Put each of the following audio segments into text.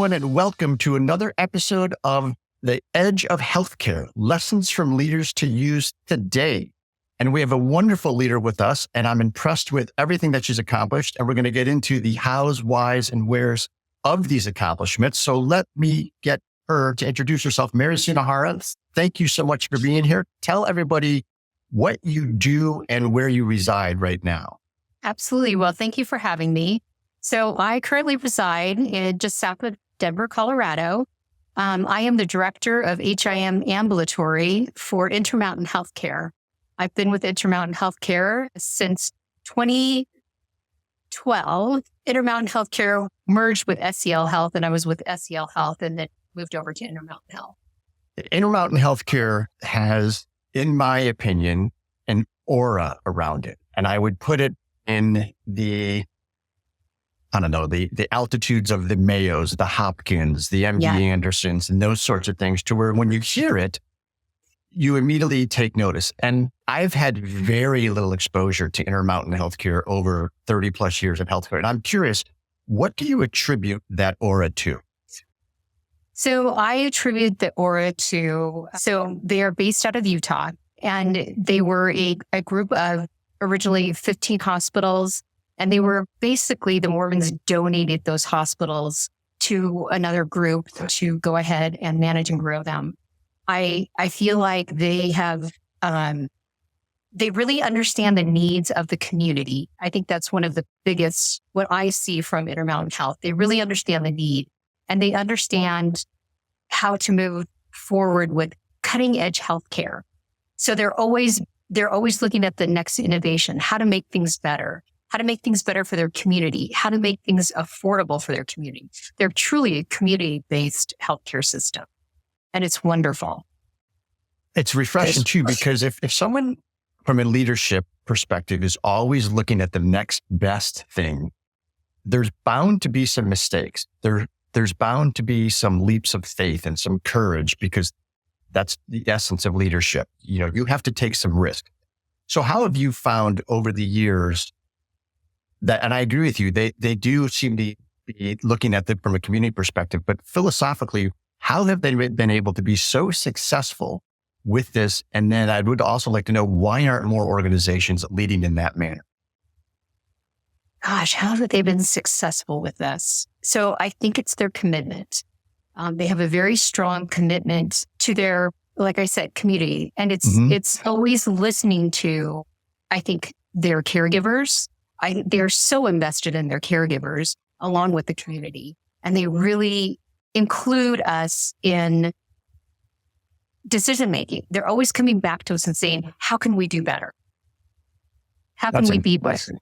everyone, and welcome to another episode of The Edge of Healthcare, Lessons from Leaders to Use Today. And we have a wonderful leader with us, and I'm impressed with everything that she's accomplished. And we're going to get into the hows, whys, and wheres of these accomplishments. So let me get her to introduce herself. Mary Sunahara, thank you so much for being here. Tell everybody what you do and where you reside right now. Absolutely. Well, thank you for having me. So I currently reside in just south of Denver, Colorado. I am the Director of HIM Ambulatory for Intermountain Healthcare. I've been with Intermountain Healthcare since 2012. Intermountain Healthcare merged with SEL Health, and I was with SEL Health and then moved over to Intermountain Health. Intermountain Healthcare has, in my opinion, an aura around it. And I would put it in the altitudes of the Mayos, the Hopkins, the MD Andersons, and those sorts of things, to where when you hear it, you immediately take notice. And I've had very little exposure to Intermountain Healthcare over 30 plus years of healthcare. And I'm curious, what do you attribute that aura to? So I attribute the aura to, they are based out of Utah, and they were a group of originally 15 hospitals. And they were basically, the Mormons donated those hospitals to another group to go ahead and manage and grow them. I feel like they have, they really understand the needs of the community. I think that's one of the biggest, what I see from Intermountain Health. They really understand the need, and they understand how to move forward with cutting edge healthcare. So they're always looking at the next innovation, how to make things better. How to make things better for their community, how to make things affordable for their community. They're truly a community-based healthcare system, and it's wonderful. It's refreshing too, because if someone from a leadership perspective is always looking at the next best thing, there's bound to be some mistakes. There's bound to be some leaps of faith and some courage, because that's the essence of leadership. You know, you have to take some risk. So how have you found over the years that, and I agree with you, they do seem to be looking at it from a community perspective, but philosophically, how have they been able to be so successful with this? And then I would also like to know, why aren't more organizations leading in that manner? Gosh, how have they been successful with this? So I think it's their commitment. They have a very strong commitment to their, like I said, community. And it's always listening to, I think, their caregivers. They're so invested in their caregivers along with the community, and they really include us in decision-making. They're always coming back to us and saying, how can we do better? How can we be better?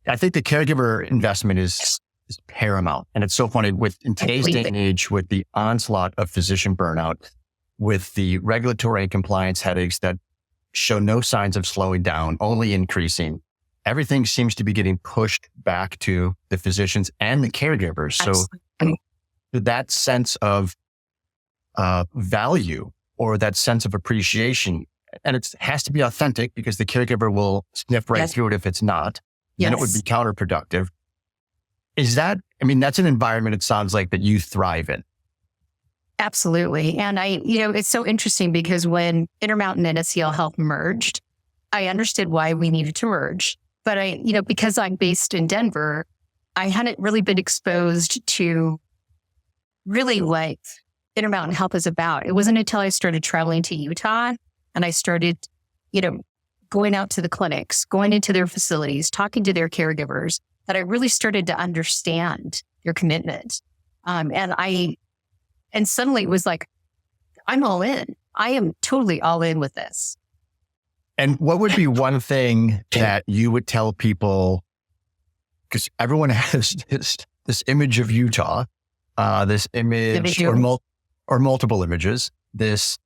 I think the caregiver investment is paramount. And it's so funny in today's day and age, with the onslaught of physician burnout, with the regulatory and compliance headaches that show no signs of slowing down, only increasing. Everything seems to be getting pushed back to the physicians and the caregivers. So that sense of value, or that sense of appreciation, and it has to be authentic, because the caregiver will sniff right through it if it's not. Then it would be counterproductive. That's an environment, it sounds like, that you thrive in. Absolutely. And it's so interesting, because when Intermountain and SEL Health merged, I understood why we needed to merge. But because I'm based in Denver, I hadn't really been exposed to really what Intermountain Health is about. It wasn't until I started traveling to Utah and I started, going out to the clinics, going into their facilities, talking to their caregivers, that I really started to understand their commitment. And suddenly it was like, I'm all in. I am totally all in with this. And what would be one thing that you would tell people, because everyone has this image of Utah, this image or multiple images, this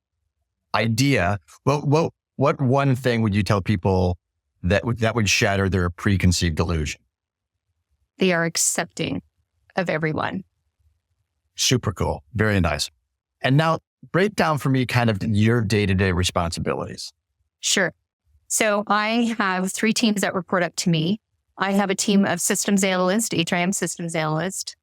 idea. Well, what one thing would you tell people that would shatter their preconceived delusion? They are accepting of everyone. Super cool. Very nice. And now break down for me kind of your day-to-day responsibilities. Sure. So I have 3 teams that report up to me. I have a team of systems analysts, HIM systems analysts.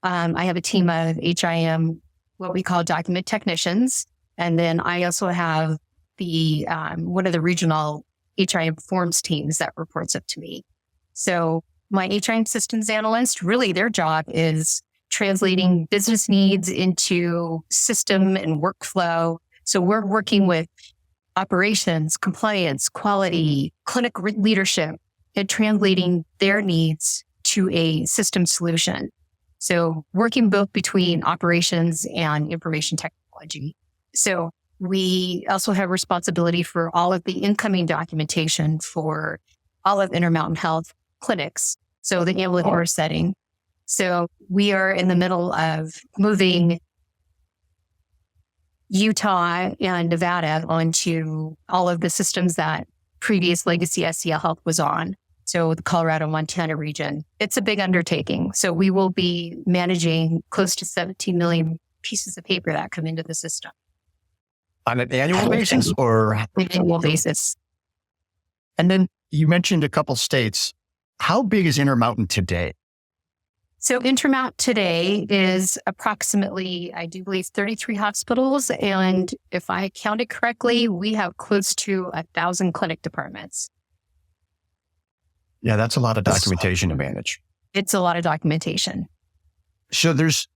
I have a team of HIM, what we call document technicians. And then I also have the one of the regional HIM forms teams that reports up to me. So my HIM systems analyst, really their job is translating business needs into system and workflow. So we're working with operations, compliance, quality, clinic leadership, and translating their needs to a system solution. So working both between operations and information technology. So we also have responsibility for all of the incoming documentation for all of Intermountain Health clinics. So the ambulatory setting. So we are in the middle of moving Utah and Nevada onto all of the systems that previous legacy SCL Health was on. So the Colorado, Montana region. It's a big undertaking. So we will be managing close to 17 million pieces of paper that come into the system. On an annual basis or? Annual basis. And then you mentioned a couple states. How big is Intermountain today? So Intermount today is approximately, I do believe, 33 hospitals. And if I counted correctly, we have close to 1,000 clinic departments. Yeah, that's a lot of documentation to manage. It's a lot of documentation. So there's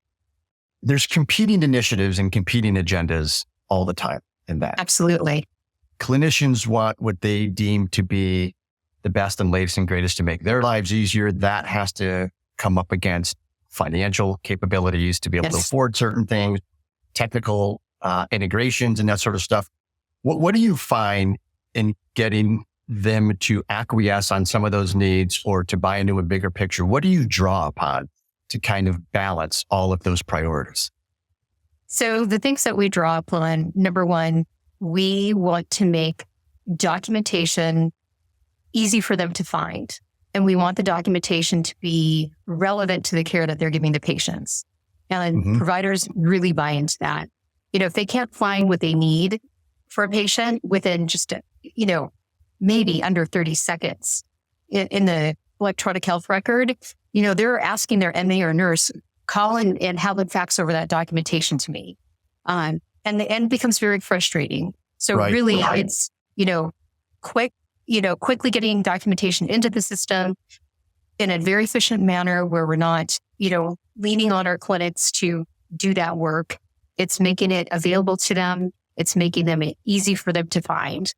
competing initiatives and competing agendas all the time in that. Absolutely. Clinicians want what they deem to be the best and latest and greatest to make their lives easier. That has to come up against financial capabilities to be able to afford certain things, technical integrations and that sort of stuff. What do you find in getting them to acquiesce on some of those needs or to buy into a bigger picture? What do you draw upon to kind of balance all of those priorities? So the things that we draw upon, number one, we want to make documentation easy for them to find. And we want the documentation to be relevant to the care that they're giving to patients. And providers really buy into that. You know, if they can't find what they need for a patient within just, maybe under 30 seconds in the electronic health record, they're asking their MA or nurse, call in and have them fax over that documentation to me. And the end becomes very frustrating. So it's, quickly getting documentation into the system in a very efficient manner where we're not, leaning on our clinics to do that work. It's making it available to them. It's making them easy for them to find.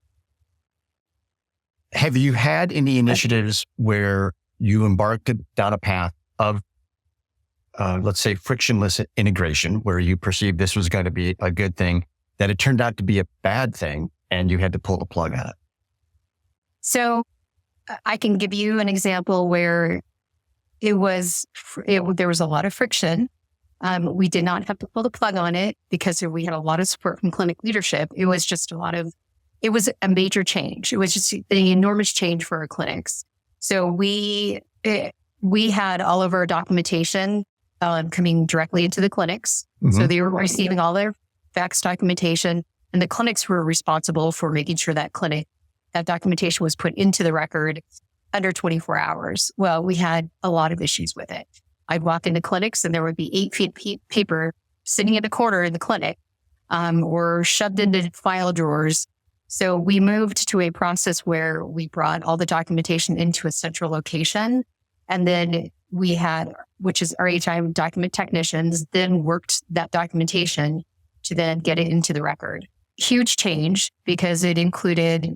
Have you had any initiatives where you embarked down a path of, let's say, frictionless integration, where you perceived this was going to be a good thing, that it turned out to be a bad thing and you had to pull the plug on it? So I can give you an example where there was a lot of friction. We did not have to pull the plug on it because we had a lot of support from clinic leadership. It was just it was a major change. It was just an enormous change for our clinics. So we had all of our documentation coming directly into the clinics. So they were receiving all their fax documentation, and the clinics were responsible for making sure that documentation was put into the record under 24 hours. Well, we had a lot of issues with it. I'd walk into clinics and there would be 8 feet of paper sitting in the corner in the clinic or shoved into file drawers. So we moved to a process where we brought all the documentation into a central location. And then we had, which is our HIM document technicians, then worked that documentation to then get it into the record. Huge change because it included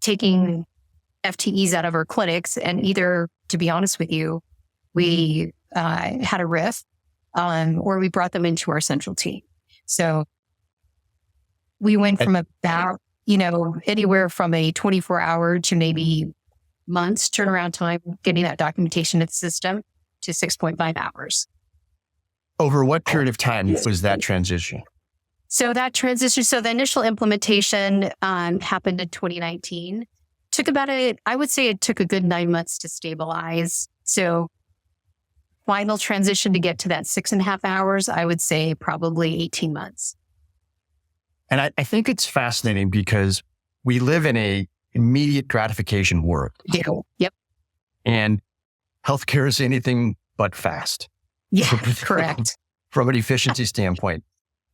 taking FTEs out of our clinics and either, to be honest with you, we had a riff or we brought them into our central team. So we went from about, anywhere from a 24-hour to maybe months turnaround time getting that documentation in the system to 6.5 hours. Over what period of time was that transition? So the initial implementation happened in 2019. I would say it took a good 9 months to stabilize. So final transition to get to that 6.5 hours, I would say probably 18 months. And I think it's fascinating because we live in a immediate gratification world. Yep. And healthcare is anything but fast. Yeah, correct. From an efficiency standpoint.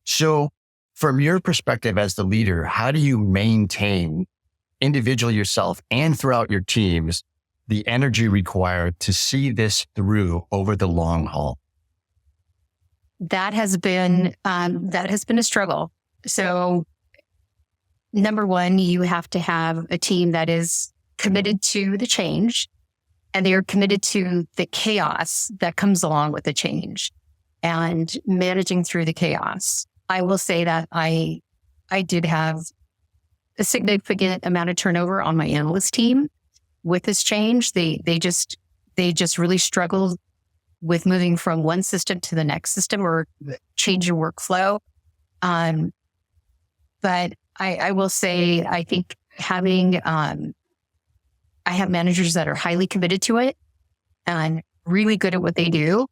So from your perspective as the leader, how do you maintain individually yourself and throughout your teams the energy required to see this through over the long haul? That has been a struggle. So number one, you have to have a team that is committed to the change, and they are committed to the chaos that comes along with the change and managing through the chaos. I will say that I did have a significant amount of turnover on my analyst team with this change. They just really struggled with moving from one system to the next system or change your workflow. But I will say, I think having, I have managers that are highly committed to it and really good at what they do,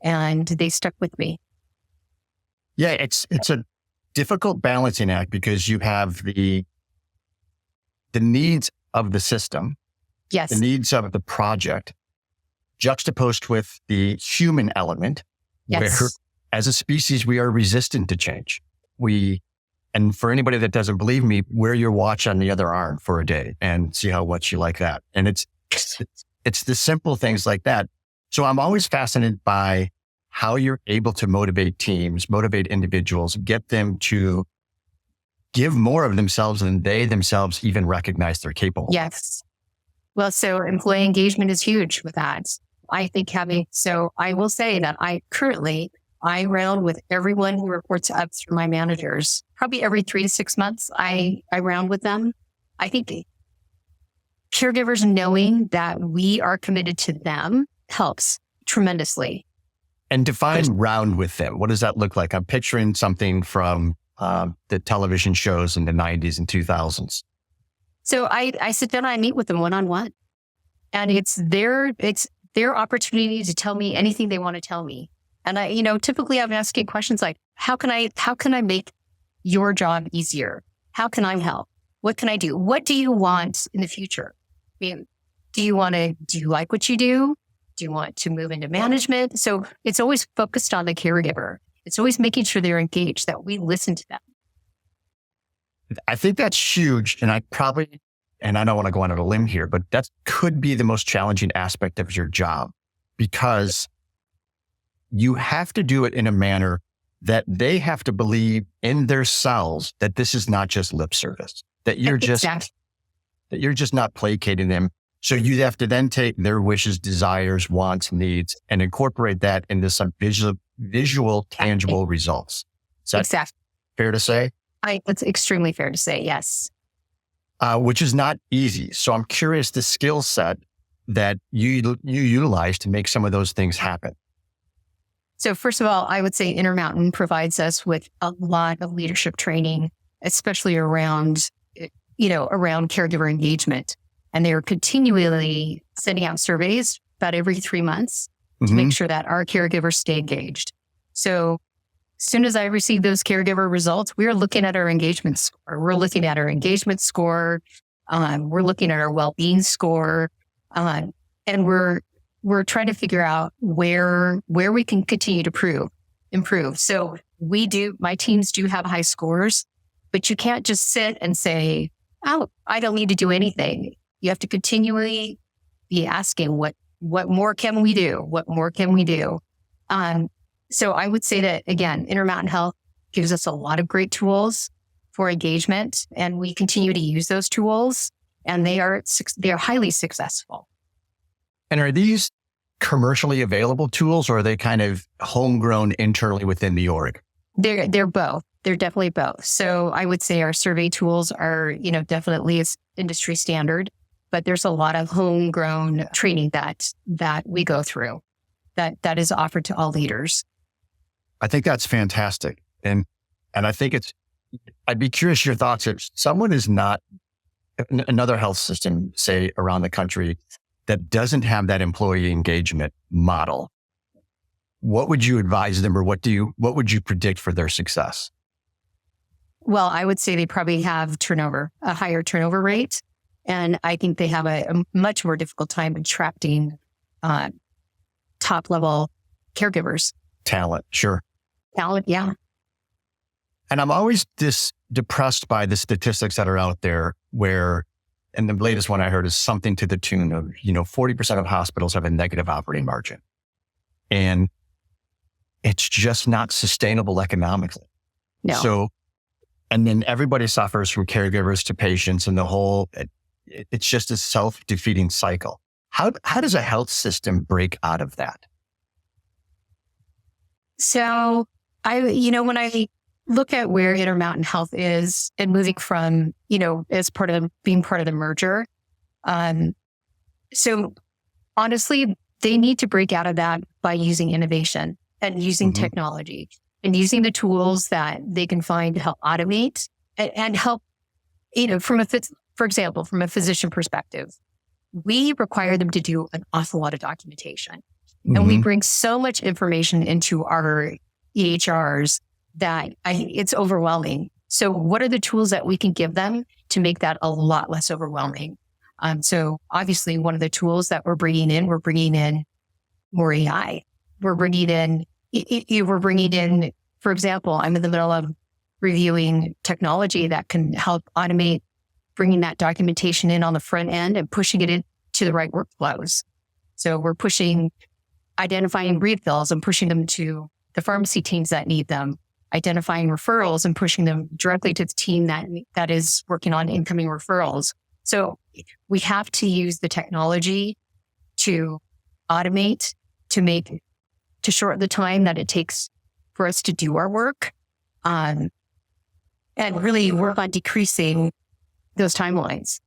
and they stuck with me. Yeah, it's a difficult balancing act because you have the needs of the system, Yes. the needs of the project, juxtaposed with the human element, Yes. where as a species, we are resistant to change. And for anybody that doesn't believe me, wear your watch on the other arm for a day and see how much you like that. And it's the simple things like that. So I'm always fascinated by how you're able to motivate teams, motivate individuals, get them to give more of themselves than they themselves even recognize they're capable. Yes. Well, so employee engagement is huge with that. I think so I will say that I round with everyone who reports up through my managers. Probably every 3 to 6 months, I round with them. I think caregivers knowing that we are committed to them helps tremendously. And define round with them. What does that look like? I'm picturing something from the television shows in the 90s and 2000s. So I sit down and I meet with them one-on-one, and it's their opportunity to tell me anything they want to tell me. And typically I'm asking questions like, how can I make your job easier? How can I help? What can I do? What do you want in the future? I mean, do you like what you do? Do you want to move into management? So it's always focused on the caregiver. It's always making sure they're engaged, that we listen to them. I think that's huge. And I don't want to go on a limb here, but that could be the most challenging aspect of your job, because you have to do it in a manner that they have to believe in themselves that this is not just lip service, that you're just not placating them. So you have to then take their wishes, desires, wants, needs, and incorporate that into some visual, tangible results. Is that fair to say? It's extremely fair to say, yes. Which is not easy. So I'm curious the skill set that you utilize to make some of those things happen. So first of all, I would say Intermountain provides us with a lot of leadership training, especially around caregiver engagement. And they are continually sending out surveys about every 3 months to make sure that our caregivers stay engaged. So as soon as I receive those caregiver results, we are looking at our engagement score. We're looking at our engagement score. We're looking at our well-being score. And we're trying to figure out where we can continue to improve. So my teams do have high scores, but you can't just sit and say, oh, I don't need to do anything. You have to continually be asking, what more can we do? What more can we do? So I would say that, again, Intermountain Health gives us a lot of great tools for engagement, and we continue to use those tools, and they are highly successful. And are these commercially available tools, or are they kind of homegrown internally within the org? They're both. They're definitely both. So I would say our survey tools are, definitely industry standard, but there's a lot of homegrown training that we go through that is offered to all leaders. I think that's fantastic. And I think I'd be curious your thoughts. If someone is not another health system, say around the country, that doesn't have that employee engagement model, what would you advise them, or what would you predict for their success? Well, I would say they probably have a higher turnover rate. And I think they have a much more difficult time attracting top level caregivers. Talent, sure. Talent, yeah. And I'm always depressed by the statistics that are out there where, and the latest one I heard is something to the tune of, 40% of hospitals have a negative operating margin. And it's just not sustainable economically. No. So, and then everybody suffers from caregivers to patients and the whole, it's just a self-defeating cycle. How does a health system break out of that? So when I look at where Intermountain Health is and moving from, as being part of the merger. So honestly, they need to break out of that by using innovation and using technology and using the tools that they can find to help automate and help, for example, from a physician perspective, we require them to do an awful lot of documentation. And we bring so much information into our EHRs that it's overwhelming. So what are the tools that we can give them to make that a lot less overwhelming? So obviously one of the tools that we're bringing in more AI. We're bringing in, for example, I'm in the middle of reviewing technology that can help automate bringing that documentation in on the front end and pushing it into the right workflows. So we're identifying refills and pushing them to the pharmacy teams that need them, identifying referrals and pushing them directly to the team that is working on incoming referrals. So we have to use the technology to automate, to shorten the time that it takes for us to do our work, and really work on decreasing those timelines.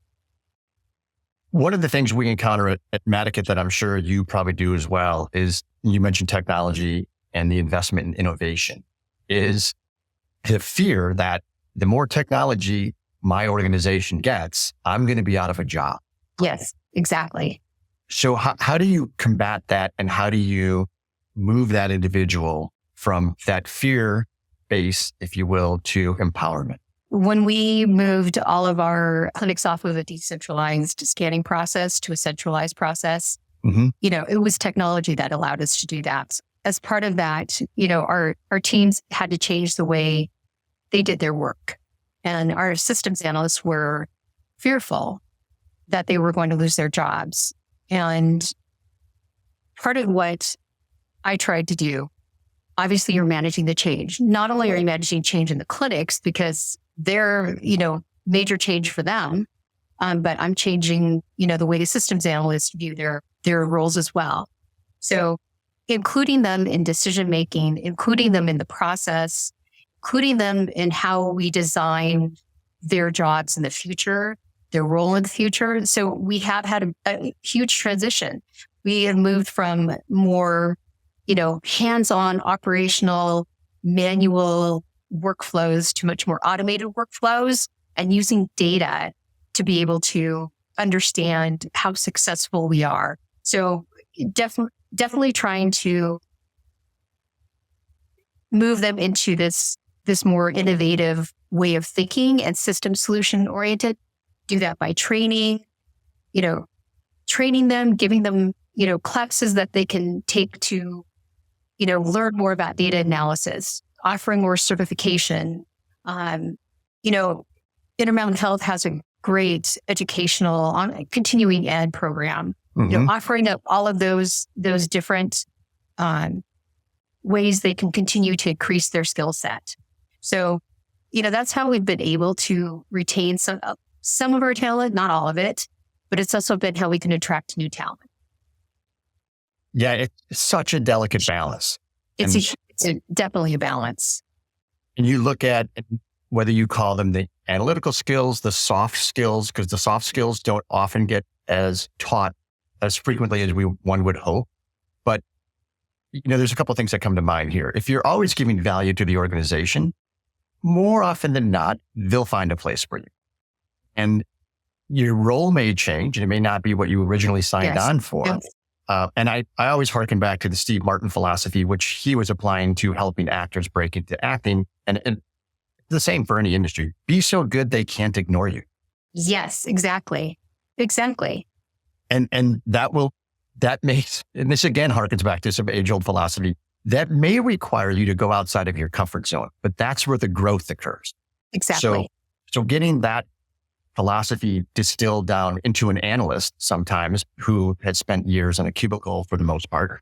One of the things we encounter at Medicate that I'm sure you probably do as well is, you mentioned technology and the investment in innovation, is the fear that the more technology my organization gets, I'm going to be out of a job. Yes, exactly. So how do you combat that, and how do you move that individual from that fear base, if you will, to empowerment? When we moved all of our clinics off of a decentralized scanning process to a centralized process, it was technology that allowed us to do that. As part of that, our teams had to change the way they did their work. And our systems analysts were fearful that they were going to lose their jobs. And part of what I tried to do, obviously you're managing the change. Not only are you managing change in the clinics because they're, major change for them, but I'm changing, the way the systems analysts view their roles as well. So including them in decision-making, including them in the process, including them in how we design their jobs in the future, their role in the future. So we have had a huge transition. We have moved from more, hands-on operational manual workflows to much more automated workflows and using data to be able to understand how successful we are. So definitely trying to move them into this more innovative way of thinking and system solution oriented. Do that by training them, giving them, classes that they can take to, learn more about data analysis, offering more certification. Intermountain Health has a great educational continuing ed program, offering up all of those different ways they can continue to increase their skill set. So, that's how we've been able to retain some of our talent, not all of it, but it's also been how we can attract new talent. Yeah, it's such a delicate balance. It's definitely a balance. And you look at whether you call them the analytical skills, the soft skills, because the soft skills don't often get as taught as frequently as one would hope. But, there's a couple of things that come to mind here. If you're always giving value to the organization, more often than not, they'll find a place for you. And your role may change, and it may not be what you originally signed on for. Yes. And I always harken back to the Steve Martin philosophy, which he was applying to helping actors break into acting. And the same for any industry. Be so good they can't ignore you. Yes, exactly. Exactly. And that makes, and this again harkens back to some age-old philosophy, that may require you to go outside of your comfort zone, but that's where the growth occurs. Exactly. So getting that philosophy distilled down into an analyst sometimes who had spent years in a cubicle for the most part,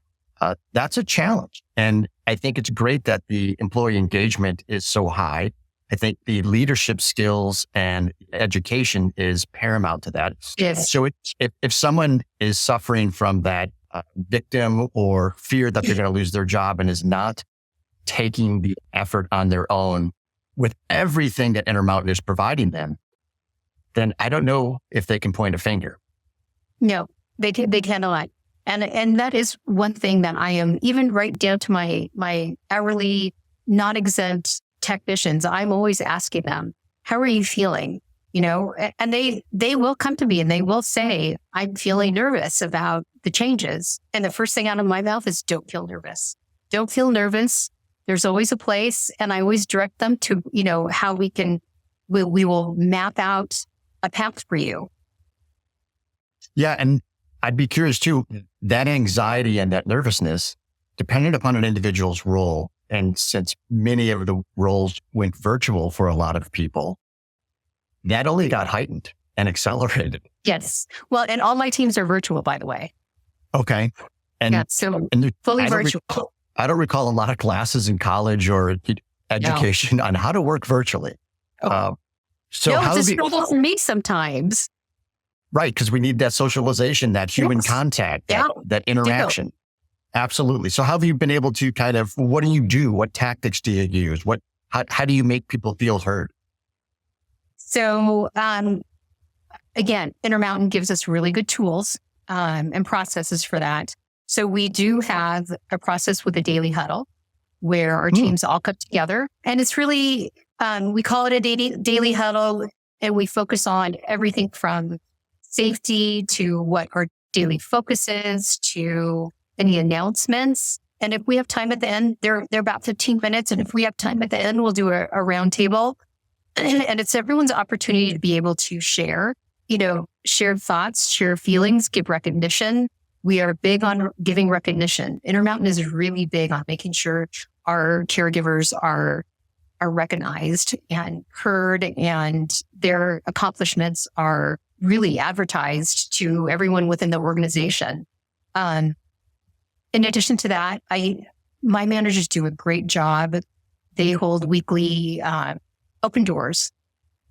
that's a challenge. And I think it's great that the employee engagement is so high. I think the leadership skills and education is paramount to that. Yes. So if someone is suffering from that victim or fear that they're going to lose their job and is not taking the effort on their own with everything that Intermountain is providing them, then I don't know if they can point a finger. No, they cannot. And that is one thing that I am, even right down to my hourly non-exempt technicians, I'm always asking them, how are you feeling? And they will come to me and they will say, I'm feeling nervous about the changes. And the first thing out of my mouth is, don't feel nervous. Don't feel nervous. There's always a place. And I always direct them to, how we will map out a path for you. Yeah. And I'd be curious too, that anxiety and that nervousness, dependent upon an individual's role. And since many of the roles went virtual for a lot of people, that only got heightened and accelerated. Yes. Well, and all my teams are virtual, by the way. Okay. And fully virtual. I don't recall a lot of classes in college or education on how to work virtually. So it's a struggle for me sometimes. Right. Because we need that socialization, that human contact, that interaction. Absolutely. So how have you been able to what do you do? What tactics do you use? How do you make people feel heard? So, again, Intermountain gives us really good tools and processes for that. So we do have a process with a daily huddle where our teams all come together. And it's really, we call it a daily huddle, and we focus on everything from safety to what our daily focus is to any announcements. And if we have time at the end, they're about 15 minutes. And if we have time at the end, we'll do a round table. And it's everyone's opportunity to be able to share, share thoughts, share feelings, give recognition. We are big on giving recognition. Intermountain is really big on making sure our caregivers are recognized and heard, and their accomplishments are really advertised to everyone within the organization. In addition to that, my managers do a great job. They hold weekly open doors,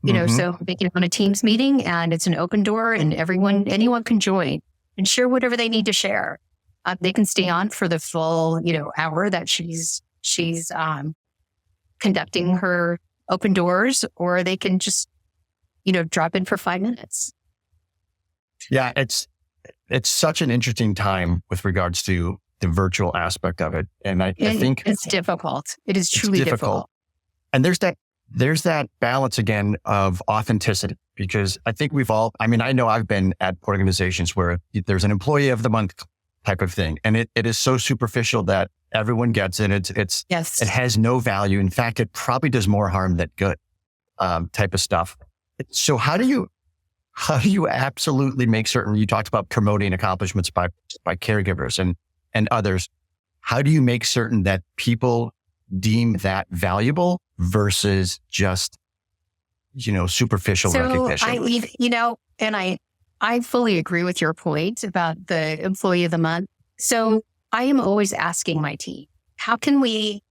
so they get on a Teams meeting and it's an open door and anyone can join and share whatever they need to share. They can stay on for the full, hour that she's conducting her open doors, or they can just, drop in for 5 minutes. Yeah, it's such an interesting time with regards to the virtual aspect of it. And I think it's difficult. It is truly difficult. And there's that balance again of authenticity, because I think I know I've been at organizations where there's an employee of the month type of thing. And it is so superficial that everyone gets it. It has no value. In fact, it probably does more harm than good, type of stuff. So how do you absolutely make certain, you talked about promoting accomplishments by caregivers and others. How do you make certain that people deem that valuable versus just, superficial recognition? I fully agree with your point about the employee of the month. So I am always asking my team, how can we,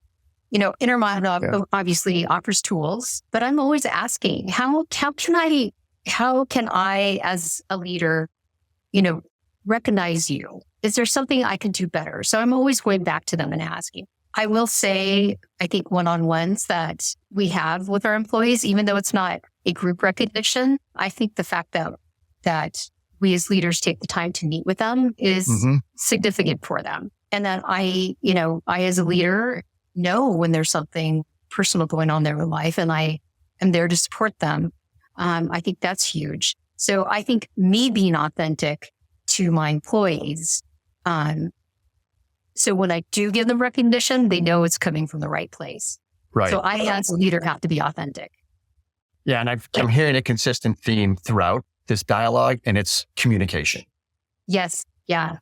Intermountain obviously offers tools, but I'm always asking, how can I as a leader, recognize you? Is there something I can do better? So I'm always going back to them and asking. I will say, I think one-on-ones that we have with our employees, even though it's not a group recognition, I think the fact that we as leaders take the time to meet with them is significant for them. And that I as a leader know when there's something personal going on in their life, and I am there to support them. I think that's huge. So I think me being authentic to my employees, so when I do give them recognition, they know it's coming from the right place. Right. So I, as a leader, have to be authentic. Yeah. And I'm hearing a consistent theme throughout this dialogue, and it's communication. Yes. Yeah.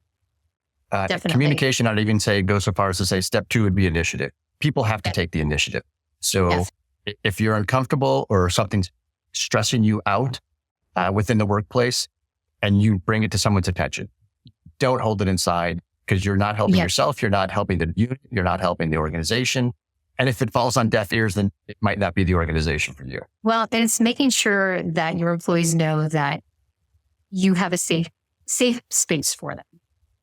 Definitely. Communication, I'd even say go so far as to say step 2 would be initiative. People have to take the initiative. So if you're uncomfortable or something's stressing you out within the workplace and you bring it to someone's attention, don't hold it inside because you're not helping yourself. You're not helping the unit. You're not helping the organization. And if it falls on deaf ears, then it might not be the organization for you. Well, and it's making sure that your employees know that you have a safe space for them.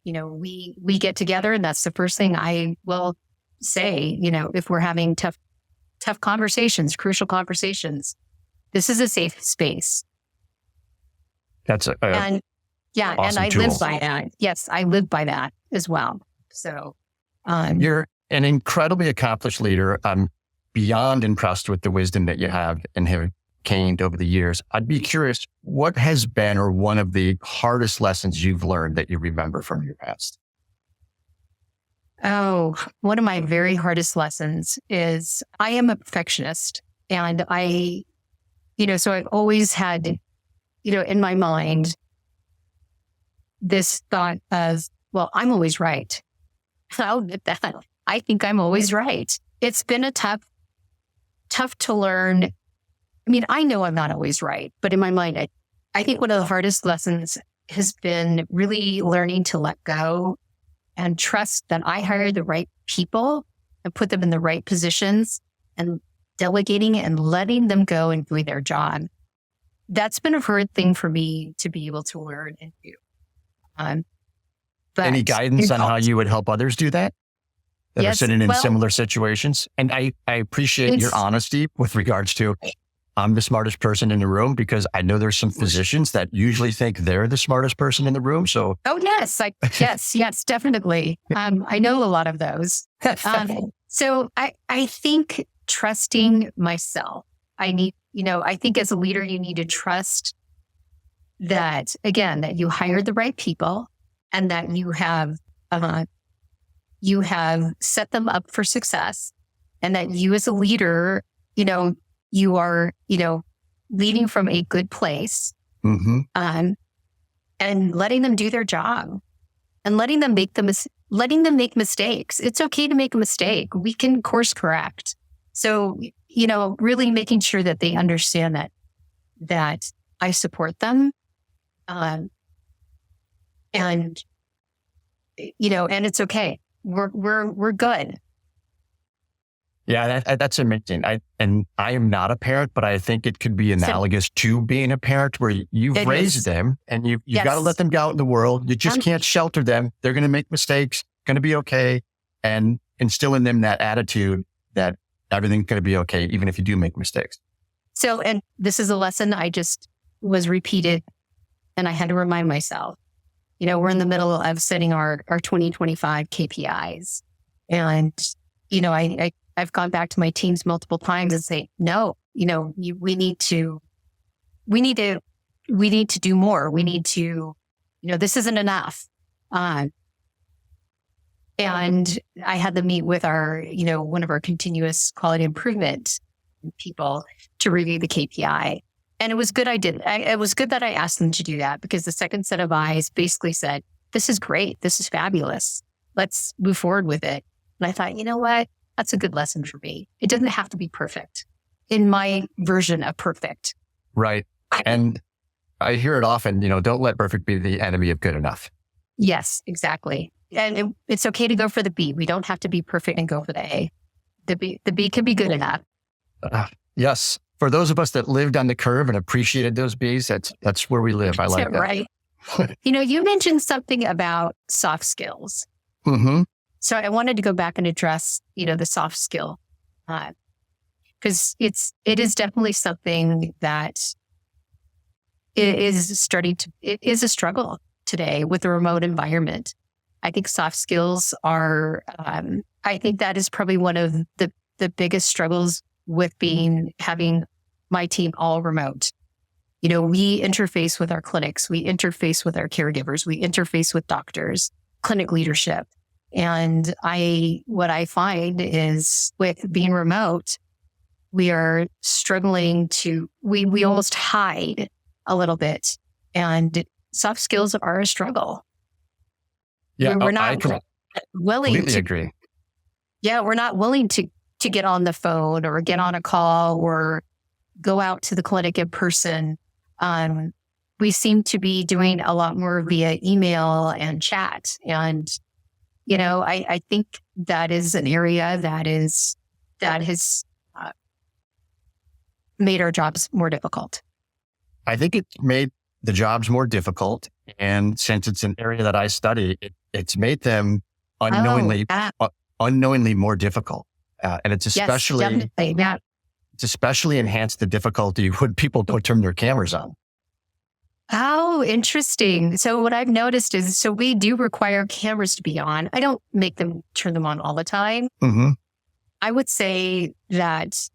We get together, and that's the first thing I will say, if we're having tough conversations, crucial conversations, this is a safe space. That's awesome and I tool. live by that. Yes, I live by that as well. So you're an incredibly accomplished leader. I'm beyond impressed with the wisdom that you have and have gained over the years. I'd be curious, what has been or one of the hardest lessons you've learned that you remember from your past? Oh, one of my very hardest lessons is I am a perfectionist, and so I've always had, in my mind, this thought of, well, I'm always right. I'll admit that. I think I'm always right. It's been a tough to learn. I mean, I know I'm not always right, but in my mind, I think one of the hardest lessons has been really learning to let go and trust that I hired the right people and put them in the right positions and delegating and letting them go and doing their job. That's been a hard thing for me to be able to learn and do. But any guidance on how you would help others do that are sitting in similar situations? And I appreciate your honesty with regards to, I'm the smartest person in the room, because I know there's some physicians that usually think they're the smartest person in the room. So, yes, definitely. I know a lot of those. So I think trusting myself, I think as a leader, you need to trust that, again, that you hired the right people and that you have set them up for success, and that you as a leader, you are, leading from a good place, and letting them do their job and letting them make mistakes. It's okay to make a mistake. We can course correct. So, really making sure that they understand that I support them. And it's okay. We're good. Yeah, that's amazing. I am not a parent, but I think it could be analogous to being a parent, where you've raised them and you've got to let them go out in the world. You just can't shelter them. They're going to make mistakes, going to be okay, and instill in them that attitude that everything's going to be okay, even if you do make mistakes. So, and this is a lesson I just was repeated, and I had to remind myself, we're in the middle of setting our 2025 KPIs. And, I've gone back to my teams multiple times and say, no, we need to do more. We need to, this isn't enough. And I had to meet with our, one of our continuous quality improvement people to review the KPI. And it was good I did. It was good that I asked them to do that, because the second set of eyes basically said, this is great. This is fabulous. Let's move forward with it. And I thought, you know what? That's a good lesson for me. It doesn't have to be perfect in my version of perfect. Right. And I hear it often, don't let perfect be the enemy of good enough. Yes, exactly. And it's okay to go for the B. We don't have to be perfect and go for the A. The B can be good enough. Yes. For those of us that lived on the curve and appreciated those Bs, that's where we live. I like that. Right. You mentioned something about soft skills. Mm-hmm. So I wanted to go back and address, the soft skill, because it is definitely something that it is a struggle today with the remote environment. I think soft skills are, I think that is probably one of the biggest struggles with having my team all remote. We interface with our clinics, we interface with our caregivers, we interface with doctors, clinic leadership. And what I find is with being remote, we are struggling we almost hide a little bit, and soft skills are a struggle. Yeah, we're I not willing completely to, agree. yeah, we're not willing to get on the phone or get on a call or go out to the clinic in person. We seem to be doing a lot more via email and chat. And, I think that is an area that has made our jobs more difficult. I think it made the jobs more difficult. And since it's an area that I study, it's made them unknowingly more difficult. And it's especially, definitely. Yeah. it's especially enhanced the difficulty when people don't turn their cameras on. Oh, interesting. So what I've noticed is, so we do require cameras to be on. I don't make them turn them on all the time. Mm-hmm. I would say that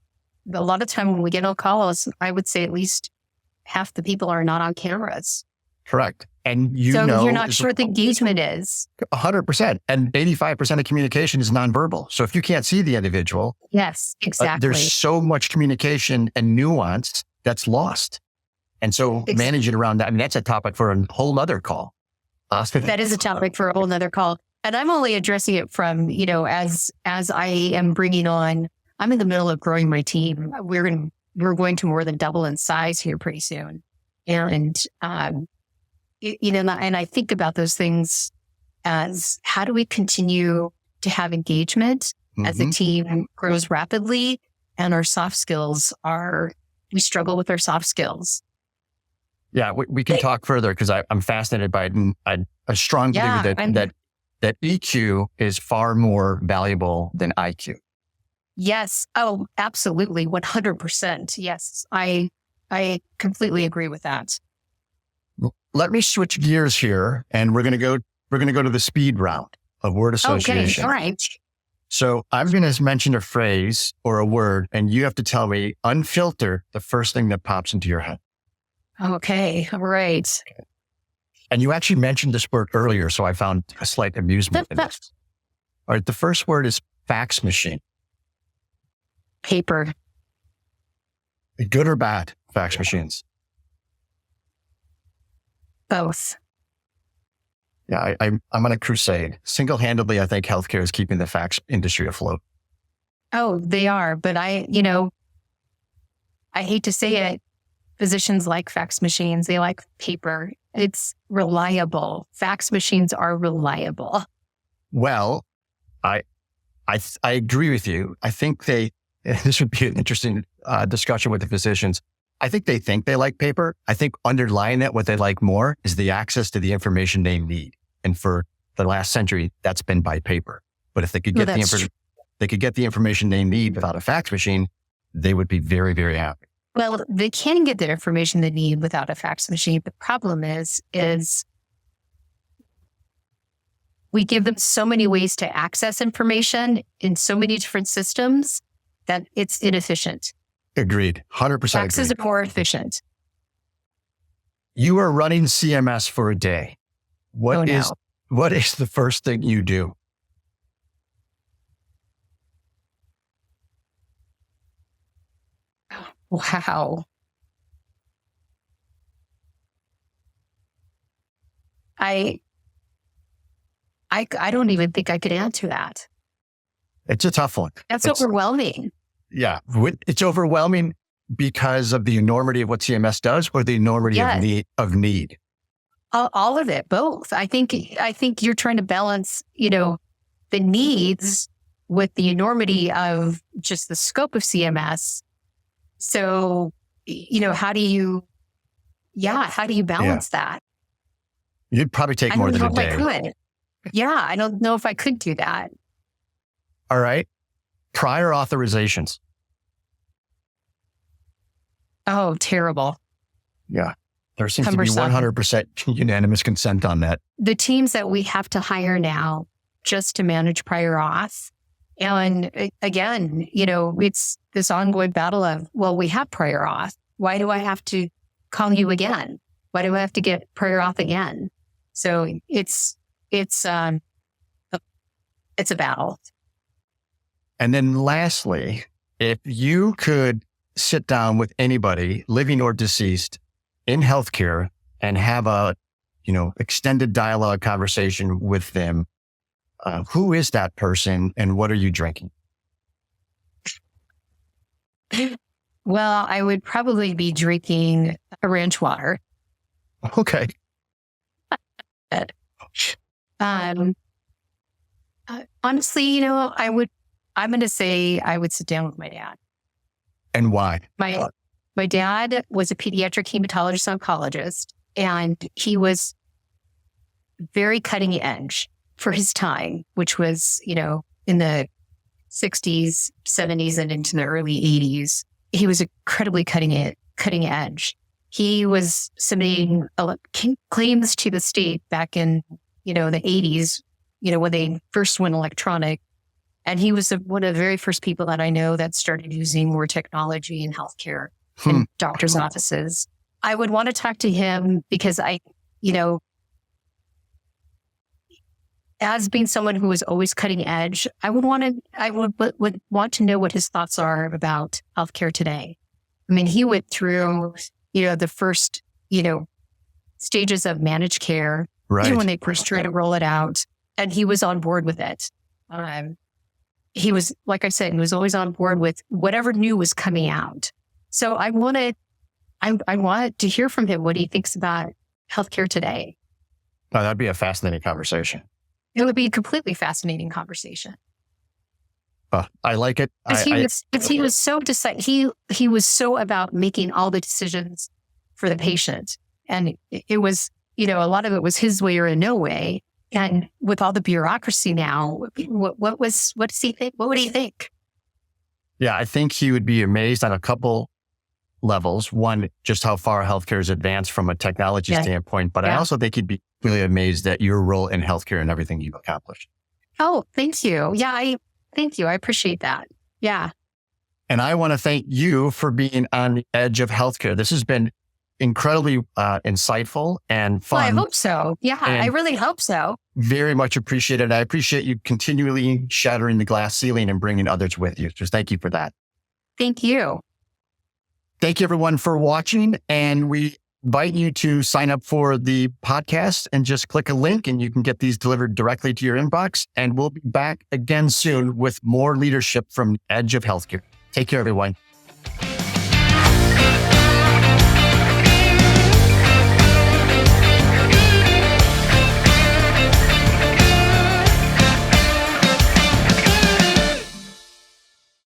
a lot of time when we get on calls, I would say at least half the people are not on cameras. Correct. And so you're not sure what the engagement is. 100%. And 85% of communication is nonverbal. So if you can't see the individual, yes, exactly. There's so much communication and nuance that's lost. And so manage it around that. I mean, that's a topic for a whole nother call. That is a topic for a whole nother call. And I'm only addressing it from, as I am bringing on, I'm in the middle of growing my team. We're going to more than double in size here pretty soon. And, and I think about those things as how do we continue to have engagement as the team grows rapidly and our soft skills we struggle with our soft skills. Yeah, we can talk further because I'm fascinated by it. And I strongly believe that EQ is far more valuable than IQ. Yes. Oh, absolutely. 100%. Yes. I completely agree with that. Let me switch gears here, and we're going to go to the speed round of word association. Okay. All right. So I'm going to mention a phrase or a word, and you have to tell me, unfiltered, the first thing that pops into your head. Okay. All right. And you actually mentioned this word earlier, so I found a slight amusement in this. All right. The first word is fax machine. Paper. Good or bad, fax machines? Both. Yeah, I'm on a crusade. Single-handedly, I think healthcare is keeping the fax industry afloat. Oh, they are. But I hate to say it, physicians like fax machines. They like paper. It's reliable. Fax machines are reliable. Well, I agree with you. I think this would be an interesting discussion with the physicians. I think they like paper. I think underlying that, what they like more is the access to the information they need. And for the last century, that's been by paper. But if they could get the information they need without a fax machine, they would be very, very happy. Well, they can get the information they need without a fax machine. The problem is we give them so many ways to access information in so many different systems that it's inefficient. Agreed. 100% Faxes are more efficient. You are running CMS for a day. What is the first thing you do? Wow. I don't even think I could answer that. It's a tough one. It's overwhelming. Yeah. It's overwhelming because of the enormity of what CMS does or the enormity of need. All of it, both. I think you're trying to balance, the needs with the enormity of just the scope of CMS. So, how do you balance that? You'd probably take more than a day. I could. Yeah, I don't know if I could do that. All right. Prior authorizations. Oh, terrible. Yeah. There seems to be 100% unanimous consent on that. The teams that we have to hire now just to manage prior auth. And again, it's this ongoing battle of, well, we have prior auth. Why do I have to call you again? Why do I have to get prior auth again? So it's a battle. And then lastly, if you could sit down with anybody, living or deceased, in healthcare and have a extended dialogue conversation with them, who is that person and what are you drinking? Well, I would probably be drinking a ranch water. Okay. Honestly, I'm going to say I would sit down with my dad. And why? My dad was a pediatric hematologist oncologist, and he was very cutting edge for his time, which was, in the 60s, 70s, and into the early 80s. He was incredibly cutting edge. He was submitting claims to the state back in, the 80s, when they first went electronic. And he was one of the very first people that I know that started using more technology in healthcare in doctors' offices. I would want to talk to him because as being someone who was always cutting edge, I would want to know what his thoughts are about healthcare today. I mean, he went through, the first, stages of managed care, right, when they first tried to roll it out, and he was on board with it. He was, like I said, he was always on board with whatever new was coming out. So I wanted to hear from him what he thinks about healthcare today. Oh, that'd be a fascinating conversation. It would be a completely fascinating conversation. I like it. He was so he was so about making all the decisions for the patient, and it was a lot of it was his way or no way. And with all the bureaucracy now, what does he think? What would he think? Yeah, I think he would be amazed on a couple levels. One, just how far healthcare is advanced from a technology standpoint, but I also think he'd be really amazed at your role in healthcare and everything you've accomplished. Oh, thank you. Yeah, thank you. I appreciate that. Yeah. And I want to thank you for being on the edge of healthcare. This has been incredibly insightful and fun. Well, I hope so. Yeah, I really hope so. Very much appreciated. I appreciate you continually shattering the glass ceiling and bringing others with you. So thank you for that. Thank you. Thank you, everyone, for watching. And we invite you to sign up for the podcast and just click a link and you can get these delivered directly to your inbox. And we'll be back again soon with more leadership from the edge of healthcare. Take care, everyone.